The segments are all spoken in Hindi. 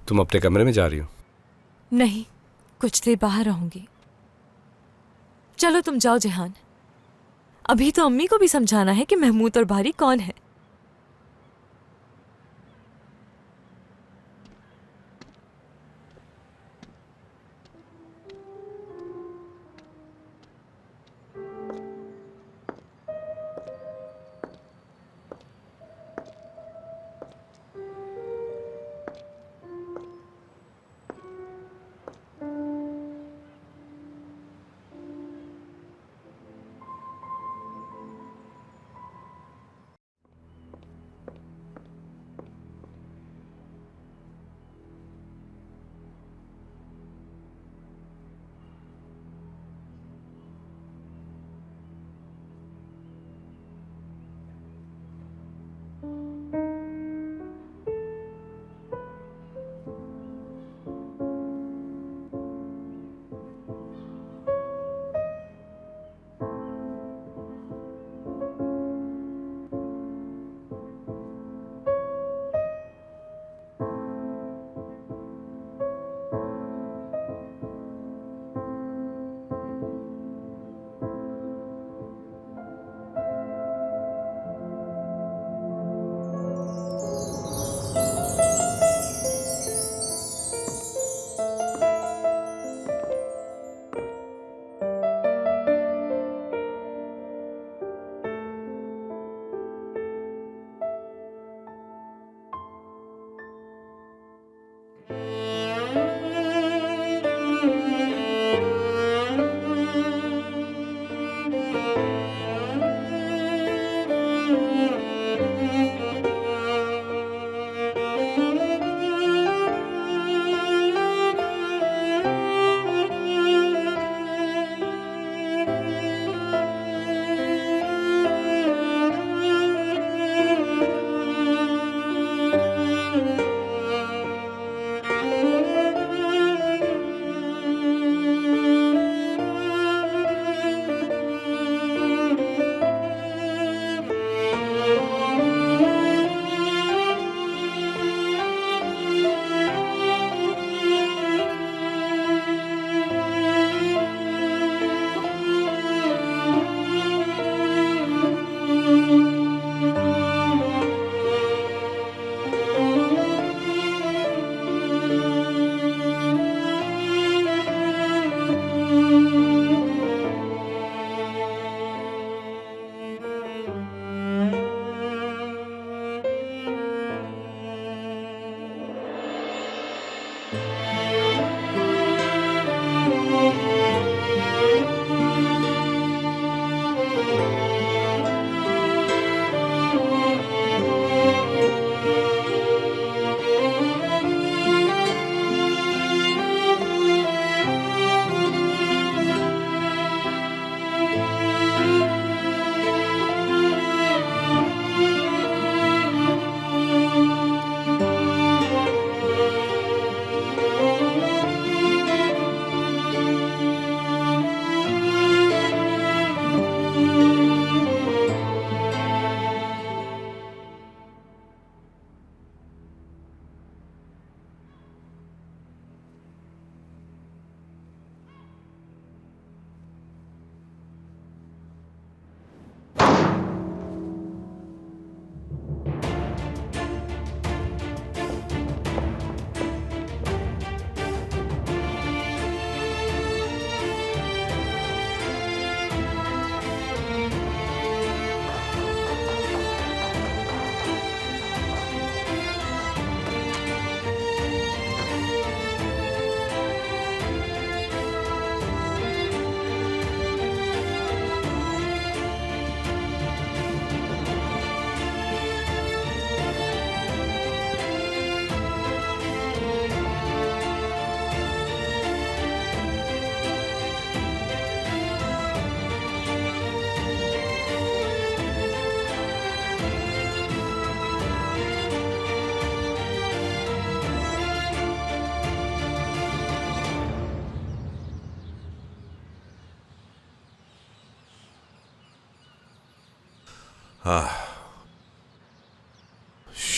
तुम अपने कमरे में जा रही हो? नहीं, कुछ देर बाहर रहूंगी। चलो तुम जाओ जेहान। अभी तो अम्मी को भी समझाना है कि महमूद और बारी कौन है।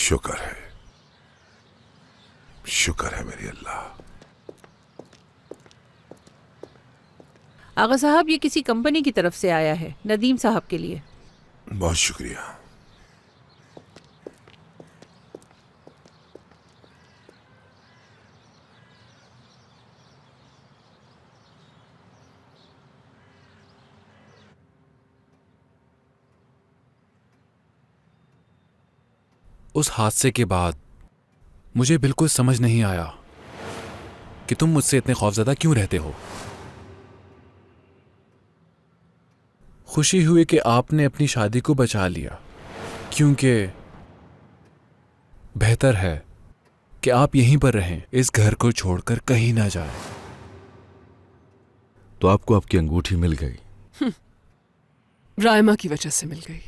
शुक्र है शुक्र है मेरे अल्लाह। आगा साहब, ये किसी कंपनी की तरफ से आया है, नदीम साहब के लिए। बहुत शुक्रिया। उस हादसे के बाद मुझे बिल्कुल समझ नहीं आया कि तुम मुझसे इतने खौफजदा क्यों रहते हो। खुशी हुई कि आपने अपनी शादी को बचा लिया, क्योंकि बेहतर है कि आप यहीं पर रहें, इस घर को छोड़कर कहीं ना जाएं। तो आपको आपकी अंगूठी मिल गई? रायमा की वजह से मिल गई।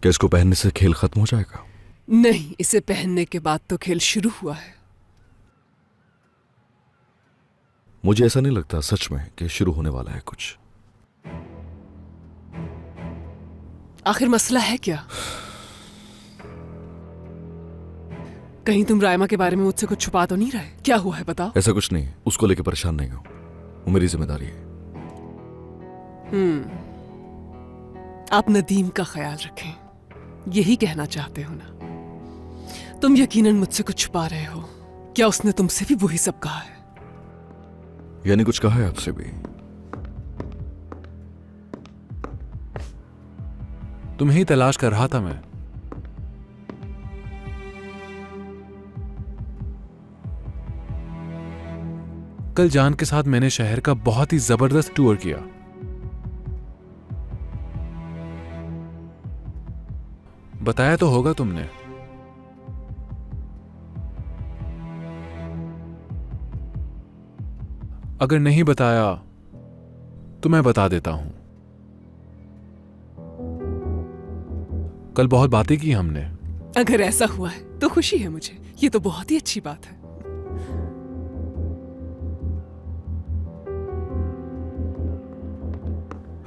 क्या इसको पहनने से खेल खत्म हो जाएगा? नहीं, इसे पहनने के बाद तो खेल शुरू हुआ है। मुझे ऐसा नहीं लगता सच में कि शुरू होने वाला है कुछ। आखिर मसला है क्या? कहीं तुम रायमा के बारे में मुझसे कुछ छुपा तो नहीं रहे? क्या हुआ है बताओ। ऐसा कुछ नहीं है, उसको लेकर परेशान नहीं हो, वो मेरी जिम्मेदारी है। आप नदीम का ख्याल रखें, यही कहना चाहते हो ना? तुम यकीनन मुझसे कुछ छुपा रहे हो। क्या उसने तुमसे भी वही सब कहा है? यानी कुछ कहा है आपसे भी? तुम्हें ही तलाश कर रहा था मैं। कल जान के साथ मैंने शहर का बहुत ही जबरदस्त टूर किया। बताया तो होगा तुमने। अगर नहीं बताया तो मैं बता देता हूं। कल बहुत बातें की हमने। अगर ऐसा हुआ है तो खुशी है मुझे, ये तो बहुत ही अच्छी बात है।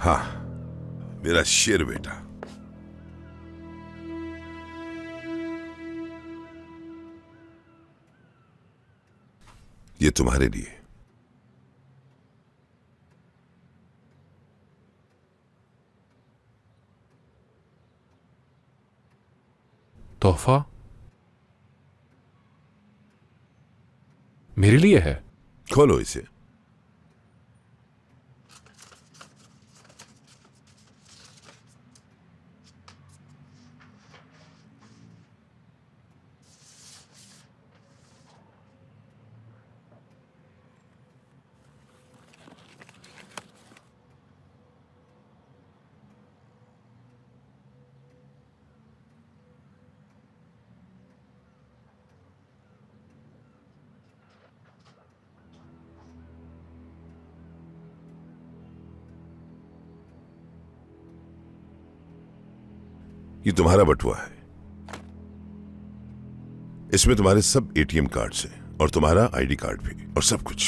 हाँ, मेरा शेर बेटा। ये तुम्हारे लिए। तोहफा मेरे लिए है? खोलो इसे। ये तुम्हारा बटुआ है। इसमें तुम्हारे सब एटीएम कार्ड्स हैं और तुम्हारा आईडी कार्ड भी और सब कुछ।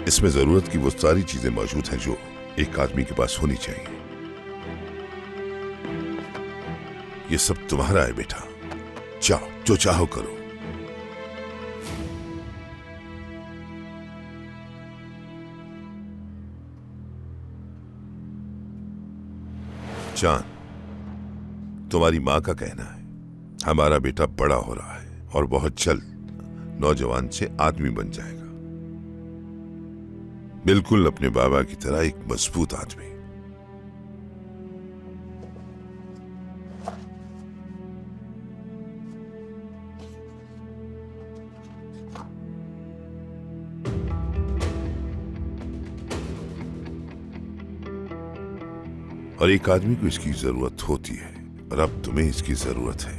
इसमें जरूरत की वो सारी चीजें मौजूद हैं जो एक आदमी के पास होनी चाहिए। ये सब तुम्हारा है बेटा, जाओ जो चाहो करो। चांद, तुम्हारी मां का कहना है हमारा बेटा बड़ा हो रहा है और बहुत जल्द नौजवान से आदमी बन जाएगा, बिल्कुल अपने बाबा की तरह एक मजबूत आदमी। और एक आदमी को इसकी जरूरत होती है और अब तुम्हें इसकी जरूरत है।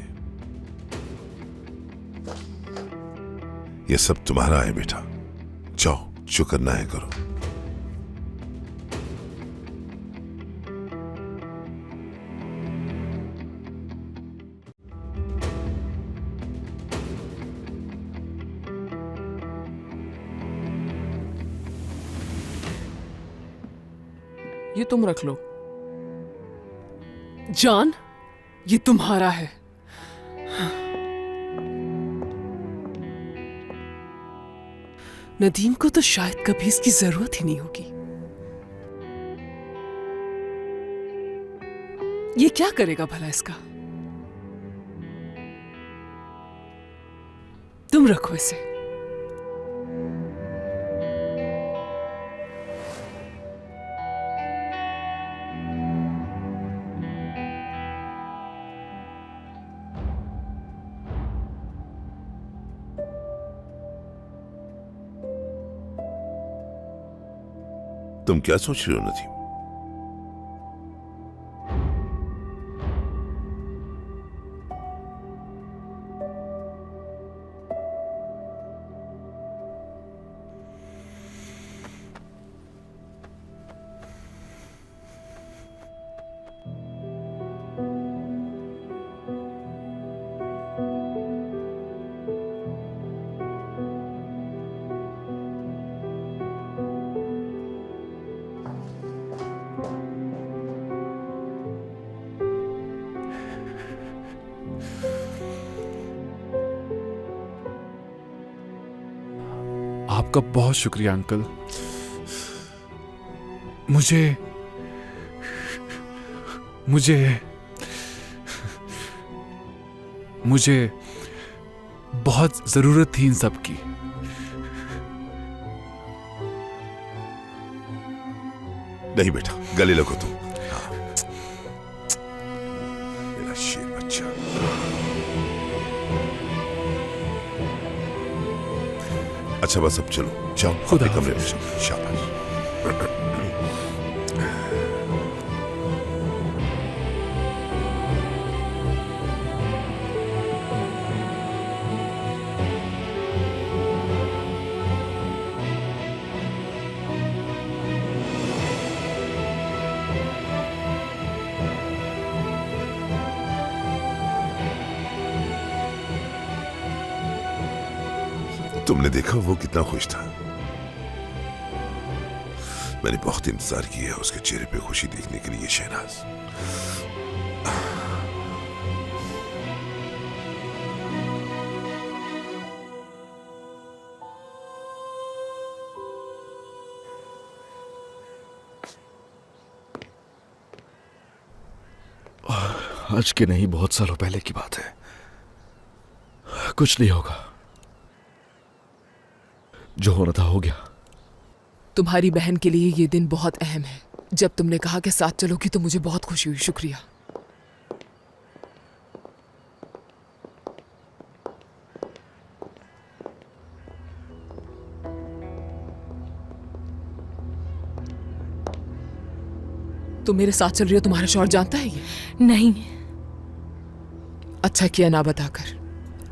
यह सब तुम्हारा है बेटा, जाओ जो करना है करो। ये तुम रख लो। जान, ये तुम्हारा है। नदीम को तो शायद कभी इसकी जरूरत ही नहीं होगी। ये क्या करेगा भला इसका? तुम रखो इसे। तुम क्या सोच रही हो नदीम? आपका बहुत शुक्रिया अंकल। मुझे मुझे मुझे बहुत जरूरत थी इन सब की। नहीं बेटा, गले लगो तुम। हाँ। मेरा शेर बच्चा। अच्छा बस अब चलो, जाओ खुदा अपने कमरे में हाफिज। जाओ। शाबाश। तुमने देखा वो कितना खुश था? मैंने बहुत इंतजार किया है उसके चेहरे पे खुशी देखने के लिए शहनाज। आज के नहीं, बहुत सालों पहले की बात है। कुछ नहीं होगा, जो होना था हो गया। तुम्हारी बहन के लिए ये दिन बहुत अहम है। जब तुमने कहा कि साथ चलोगी तो मुझे बहुत खुशी हुई। शुक्रिया। तुम मेरे साथ चल रही हो, तुम्हारा शौहर जानता है ये? नहीं। अच्छा किया ना बताकर,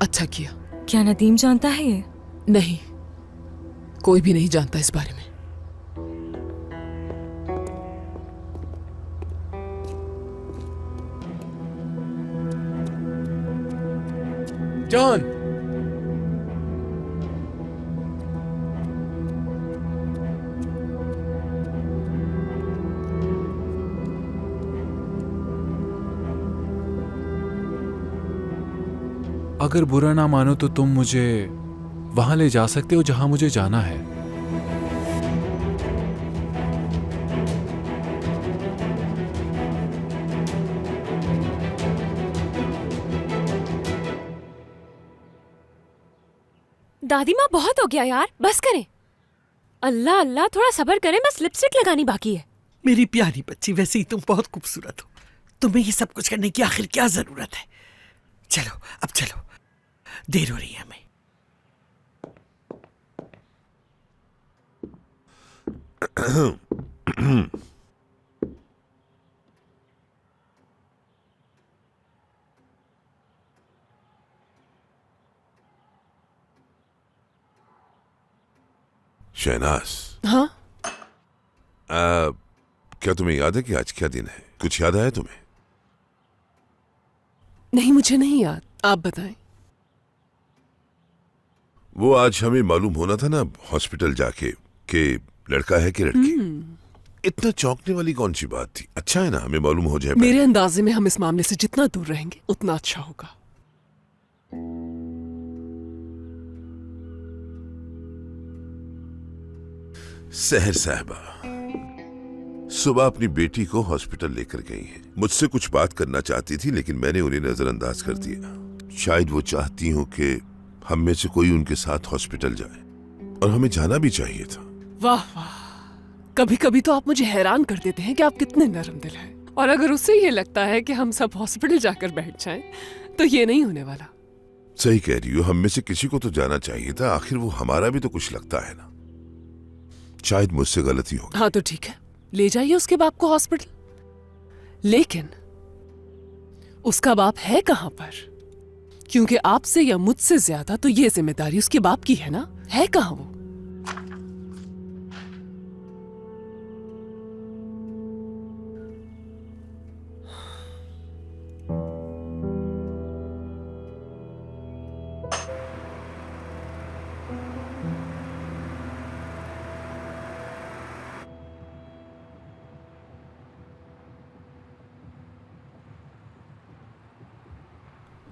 अच्छा किया। क्या नदीम जानता है ये? नहीं, कोई भी नहीं जानता इस बारे में। जॉन, अगर बुरा ना मानो तो तुम मुझे वहां ले जा सकते हो जहां मुझे जाना है। दादी माँ, बहुत हो गया यार, बस करें। अल्लाह अल्लाह, थोड़ा सब्र करें, बस लिपस्टिक लगानी बाकी है। मेरी प्यारी बच्ची, वैसे ही तुम बहुत खूबसूरत हो। तुम्हें ये सब कुछ करने की आखिर क्या जरूरत है? चलो अब चलो, देर हो रही है हमें। शहनाज, हाँ, क्या तुम्हें याद है कि आज क्या दिन है? कुछ याद आया तुम्हें? नहीं मुझे नहीं याद, आप बताएं। वो आज हमें मालूम होना था ना हॉस्पिटल जाके कि लड़का है कि लड़की। इतना चौंकने वाली कौन सी बात थी? अच्छा है ना, हमें मालूम हो जाए। मेरे अंदाजे में हम इस मामले से जितना दूर रहेंगे उतना अच्छा होगा। सहर साहबा सुबह अपनी बेटी को हॉस्पिटल लेकर गई है। मुझसे कुछ बात करना चाहती थी, लेकिन मैंने उन्हें नजरअंदाज कर दिया। शायद वो चाहती हूँ कि हम में से कोई उनके साथ हॉस्पिटल जाए, और हमें जाना भी चाहिए था। वाह वाह, कभी कभी तो आप मुझे हैरान कर देते हैं कि आप कितने नरम दिल हैं। और अगर उससे ये लगता है कि हम सब हॉस्पिटल जाकर बैठ जाएं, तो ये नहीं होने वाला। सही कह रही हो, हम में से किसी को तो जाना चाहिए था। आखिर वो हमारा भी तो कुछ लगता है ना। शायद मुझसे गलती होगी। हाँ तो ठीक है, ले जाइए उसके बाप को हॉस्पिटल। लेकिन उसका बाप है कहां पर? क्योंकि आपसे या मुझसे ज्यादा तो ये जिम्मेदारी उसके बाप की है ना। है कहां वो?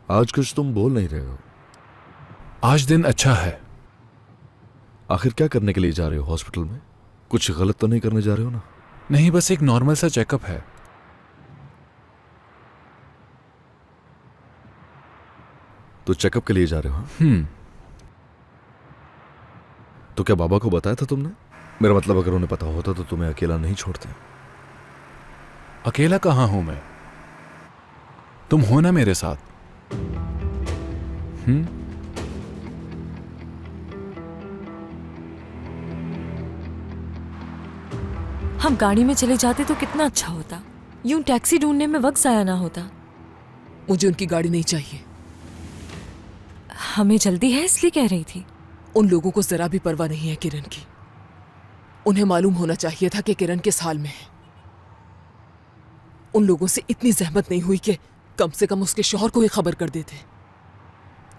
आज कुछ तुम बोल नहीं रहे हो। आज दिन अच्छा है। आखिर क्या करने के लिए जा रहे हो हॉस्पिटल में? कुछ गलत तो नहीं करने जा रहे हो ना? नहीं, बस एक नॉर्मल सा चेकअप है। तो चेकअप के लिए जा रहे हो? तो क्या बाबा को बताया था तुमने? मेरा मतलब अगर उन्हें पता होता तो तुम्हें अकेला नहीं छोड़ते। अकेला कहाँ हूं मैं? तुम हो ना मेरे साथ। हम गाड़ी में चले जाते तो कितना अच्छा होता। यूं टैक्सी ढूंढने में वक्त जाया ना होता। मुझे उनकी गाड़ी नहीं चाहिए। हमें जल्दी है इसलिए कह रही थी। उन लोगों को जरा भी परवाह नहीं है किरण की। उन्हें मालूम होना चाहिए था कि किरण किस हाल में है। उन लोगों से इतनी जहमत नहीं हुई कि कम से कम उसके शौहर को ही खबर कर देते।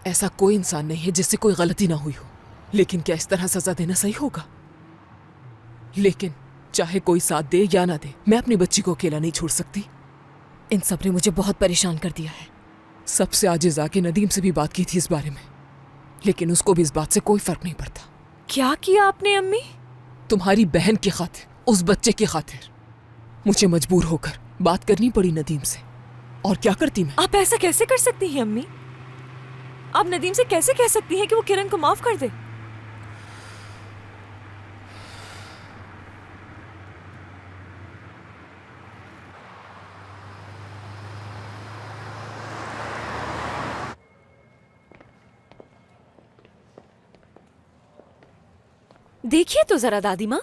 ऐसा कोई इंसान नहीं है जिससे कोई गलती ना हुई हो। लेकिन क्या इस तरह सजा देना सही होगा? लेकिन चाहे कोई साथ दे या ना दे, मैं अपनी बच्ची को अकेला नहीं छोड़ सकती। इन सब ने मुझे बहुत परेशान कर दिया है। सबसे आजिज आके नदीम से भी बात की थी इस बारे में, लेकिन उसको भी इस बात से कोई फर्क नहीं पड़ता। क्या किया आपने अम्मी? तुम्हारी बहन की खातिर, उस बच्चे की खातिर मुझे मजबूर होकर बात करनी पड़ी नदीम से। और क्या करती मैं? आप ऐसा कैसे कर सकती हैं अम्मी? आप नदीम से कैसे कह सकती हैं कि वो किरण को माफ कर दे? देखिए तो जरा दादी माँ,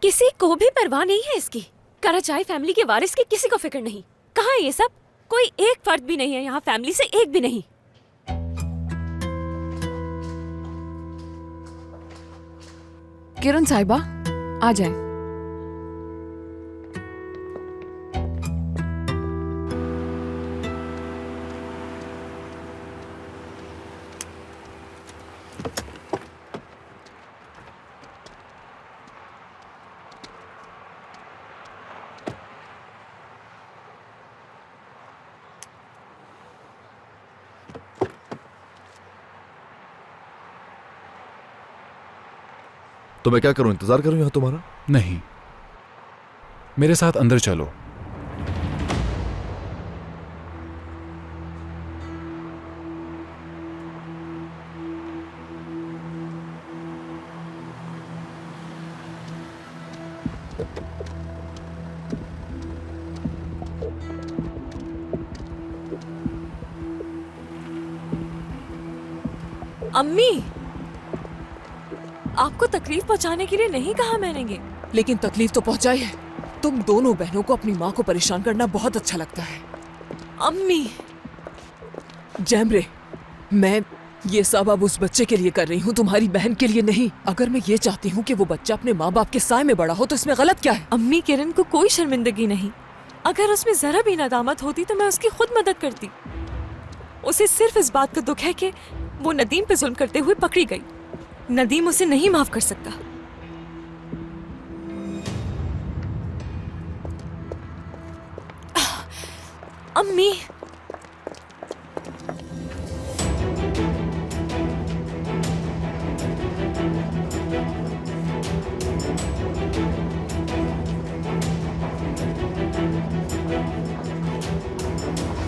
किसी को भी परवाह नहीं है इसकी। कराचाई फैमिली के वारिस की किसी को फिक्र नहीं। कहाँ है ये सब? कोई एक फर्द भी नहीं है यहाँ, फैमिली से एक भी नहीं। किरण साहिबा आ जाएं। तो मैं क्या करूं? इंतजार करूं यहां तुम्हारा? नहीं, मेरे साथ अंदर चलो। अम्मी, आपको तकलीफ पहुंचाने के लिए नहीं कहा मैंने। लेकिन तकलीफ तो पहुंचाई है। तुम दोनों बहनों को अपनी माँ को परेशान करना बहुत अच्छा लगता है। अम्मी, जैमरे, मैं ये सब अब उस बच्चे के लिए कर रही हूँ, तुम्हारी बहन के लिए नहीं। अगर मैं ये चाहती हूँ कि वो बच्चा अपने माँ बाप के साए में बड़ा हो तो इसमें गलत क्या है? अम्मी, किरण को कोई शर्मिंदगी नहीं। अगर उसमें जरा भी नदामत होती तो मैं उसकी खुद मदद करती। उसे सिर्फ इस बात का दुख है कि वो नदीम पे जुल्म करते हुए पकड़ी गई। नदीम उसे नहीं माफ कर सकता। अम्मी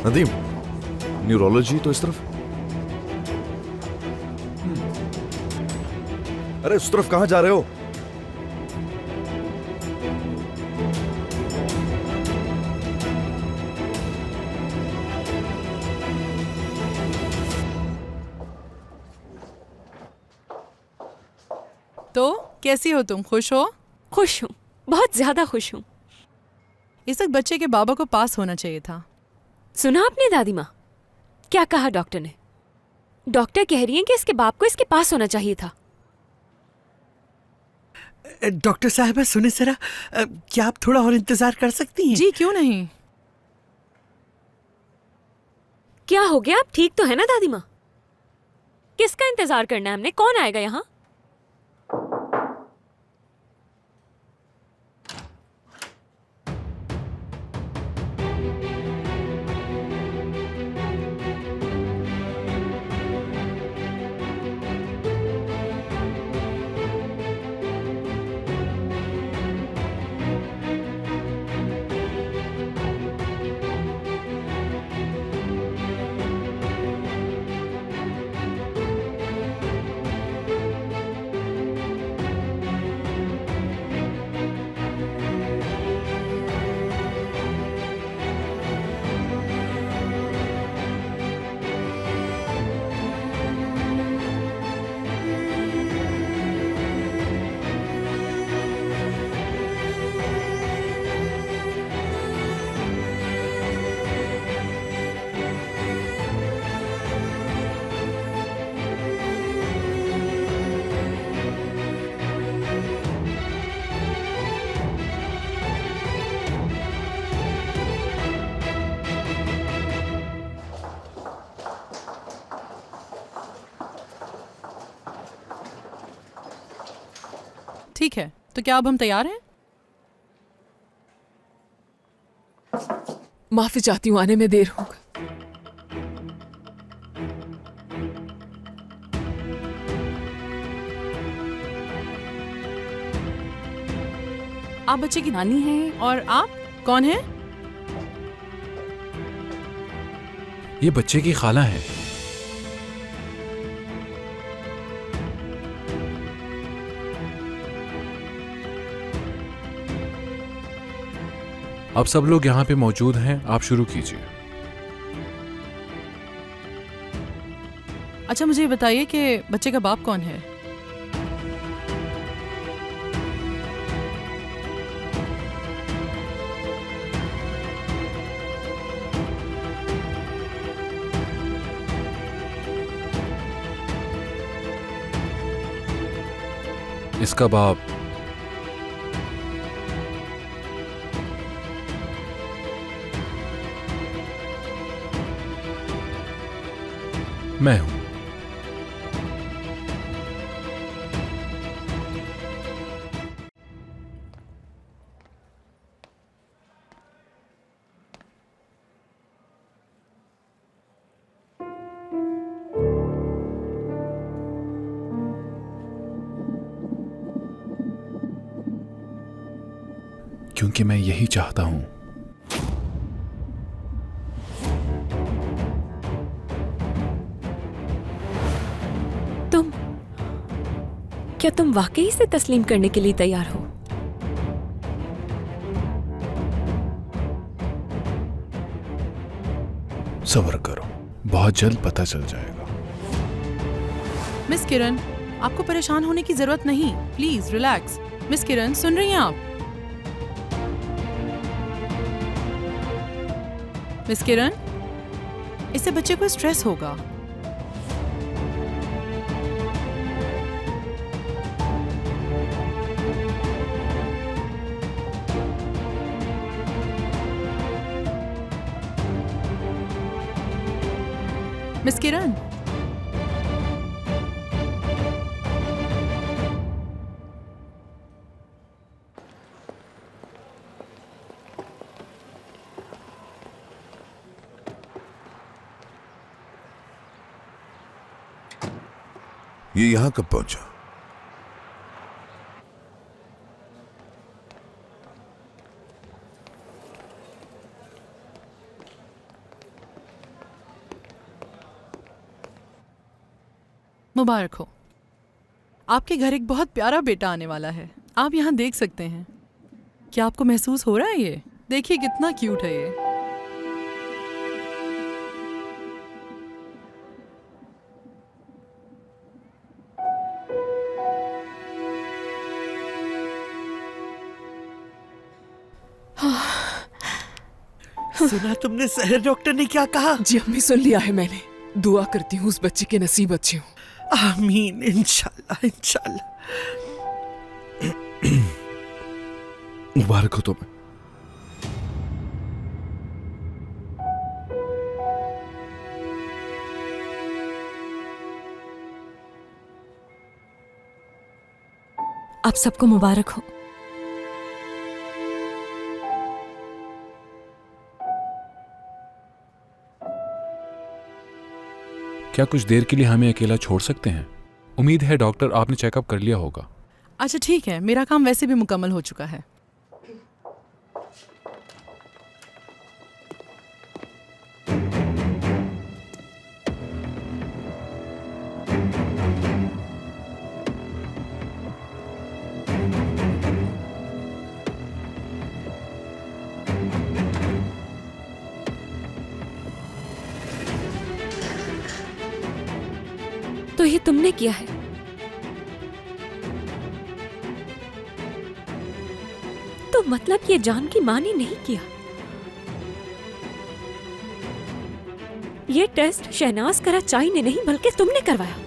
नदीम, न्यूरोलॉजी तो इस तरफ। अरे उस तरफ कहां जा रहे हो? तो कैसी हो तुम? खुश हो? खुश हूँ, बहुत ज्यादा खुश हूँ। इस वक्त बच्चे के बाबा को पास होना चाहिए था। सुना आपने दादी माँ क्या कहा डॉक्टर ने? डॉक्टर कह रही हैं कि इसके बाप को इसके पास होना चाहिए था। डॉक्टर साहब सुने जरा, क्या आप थोड़ा और इंतजार कर सकती हैं? जी क्यों नहीं। क्या हो गया? आप ठीक तो है ना दादी माँ? किसका इंतजार करना है हमने? कौन आएगा यहाँ? ठीक है, तो क्या अब हम तैयार हैं? माफी चाहती हूँ, आने में देर हो गई। आप बच्चे की नानी हैं और आप कौन हैं? ये बच्चे की खाला है। अब सब लोग यहाँ पे मौजूद हैं, आप शुरू कीजिए। अच्छा मुझे ये बताइए कि बच्चे का बाप कौन है? इसका बाप मैं हूं। क्योंकि मैं यही चाहता हूं। क्या तुम वाकई से तस्लीम करने के लिए तैयार हो? सब्र करो, बहुत जल्द पता चल जाएगा। मिस किरण, आपको परेशान होने की जरूरत नहीं, प्लीज रिलैक्स। मिस किरण सुन रही हैं आप? मिस किरण, इससे बच्चे को स्ट्रेस होगा। मिस किरण, ये यहां कब पहुंचा? मुबारक हो। आपके घर एक बहुत प्यारा बेटा आने वाला है। आप यहाँ देख सकते हैं। क्या आपको महसूस हो रहा है ये? देखिए कितना क्यूट है ये। सुना तुमने सहर डॉक्टर ने क्या कहा? जी अम्मी, सुन लिया है मैंने। दुआ करती हूँ उस बच्चे के नसीब अच्छे हों। आमीन, इंशाल्लाह इंशाल्लाह। मुबारक हो तुम्हें। आप सबको मुबारक हो। क्या कुछ देर के लिए हमें अकेला छोड़ सकते हैं? उम्मीद है डॉक्टर आपने चेकअप कर लिया होगा। अच्छा ठीक है, मेरा काम वैसे भी मुकम्मल हो चुका है। तो ये तुमने किया है? तो मतलब ये जान की मां ने नहीं किया? ये टेस्ट शहनाज कराचाई ने नहीं बल्कि तुमने करवाया।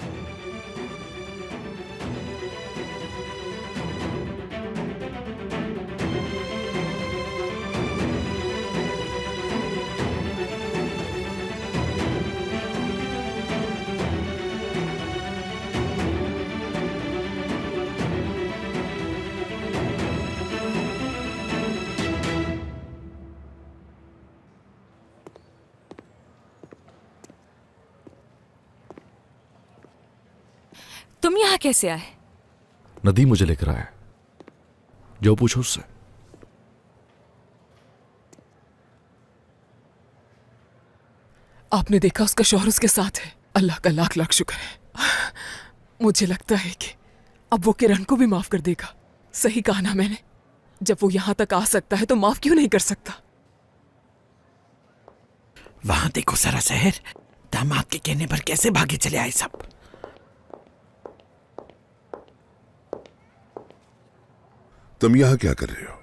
तुम यहाँ कैसे आए? नदीम मुझे लेकर आया। जो पूछो उससे। आपने देखा उसका शौहर उसके साथ है। अल्लाह का लाख लाख शुक्र है। मुझे लगता है कि अब वो किरण को भी माफ कर देगा। सही कहा ना मैंने? जब वो यहां तक आ सकता है तो माफ क्यों नहीं कर सकता? वहां देखो जरा सहर, दामाद के कहने पर कैसे भागे चले आए सब। तुम यहां क्या कर रहे हो?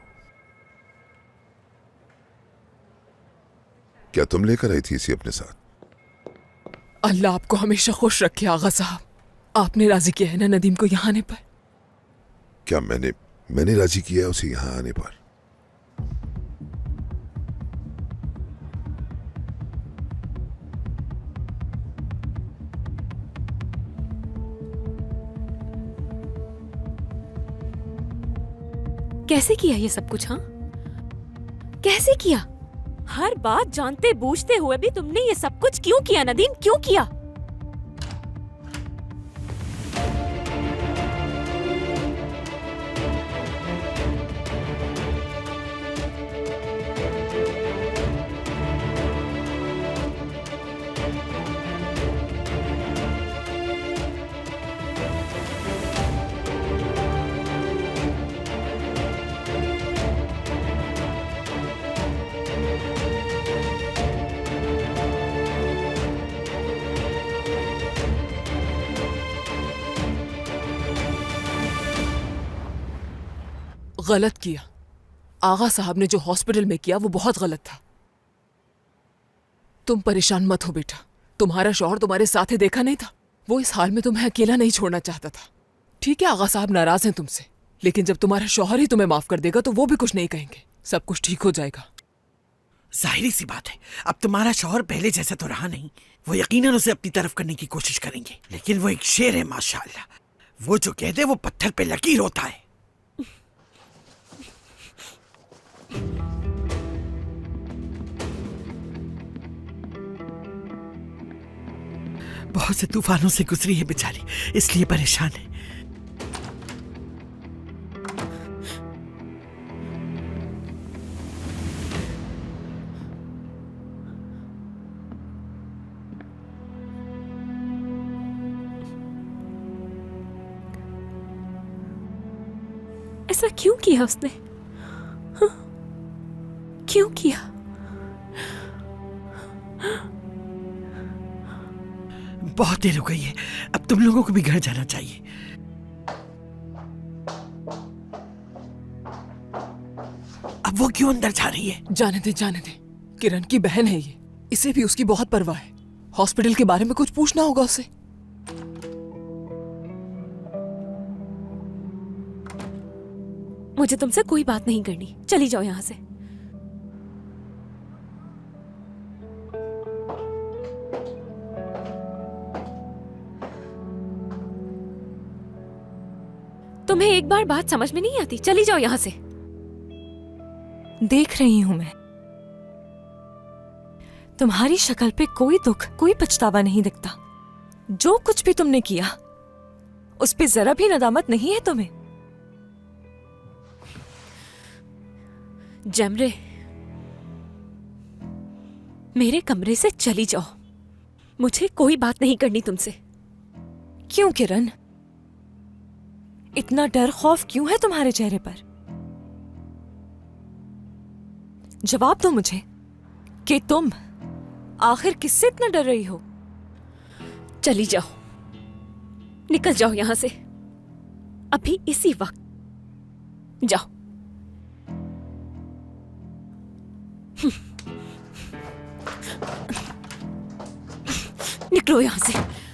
क्या तुम लेकर आई थी इसे अपने साथ? अल्लाह आपको हमेशा खुश रखे आगा साहब। आपने राजी किया है ना नदीम को यहाँ आने पर? क्या मैंने राजी किया उसे यहां आने पर? कैसे किया ये सब कुछ? हाँ, कैसे किया? हर बात जानते बूझते हुए भी तुमने ये सब कुछ क्यों किया नदीम? क्यों किया? गलत किया। आगा साहब ने जो हॉस्पिटल में किया वो बहुत गलत था। तुम परेशान मत हो बेटा। तुम्हारा शौहर तुम्हारे साथ ही देखा नहीं था? वो इस हाल में तुम्हें अकेला नहीं छोड़ना चाहता था। ठीक है, आगा साहब नाराज हैं तुमसे, लेकिन जब तुम्हारा शौहर ही तुम्हें माफ कर देगा तो वो भी कुछ नहीं कहेंगे। सब कुछ ठीक हो जाएगा। जाहिर सी बात है, अब तुम्हारा शौहर पहले जैसा तो रहा नहीं। वो यकीनन उसे अपनी तरफ करने की कोशिश करेंगे, लेकिन वो एक शेर है माशाल्लाह। वो जो कह दे वो पत्थर पे लकीर होता है। बहुत से तूफानों से गुजरी है बेचारी, इसलिए परेशान है। ऐसा क्यों किया उसने? हाँ? क्यों किया? बहुत देर हो गई है, अब तुम लोगों को भी घर जाना चाहिए। अब वो क्यों अंदर जा रही है? जाने दे, जाने दे। किरण की बहन है ये, इसे भी उसकी बहुत परवाह है। हॉस्पिटल के बारे में कुछ पूछना होगा उसे। मुझे तुमसे कोई बात नहीं करनी, चली जाओ यहां से। तुम्हें एक बार बात समझ में नहीं आती? चली जाओ यहां से। देख रही हूं मैं, तुम्हारी शक्ल पे कोई दुख, कोई पछतावा नहीं दिखता। जो कुछ भी तुमने किया उस पे जरा भी नदामत नहीं है तुम्हें। जमरे, मेरे कमरे से चली जाओ। मुझे कोई बात नहीं करनी तुमसे। क्यों किरण, इतना डर खौफ क्यों है तुम्हारे चेहरे पर? जवाब दो मुझे कि तुम आखिर किससे इतना डर रही हो? चली जाओ, निकल जाओ यहां से अभी, इसी वक्त जाओ। निकलो यहां से।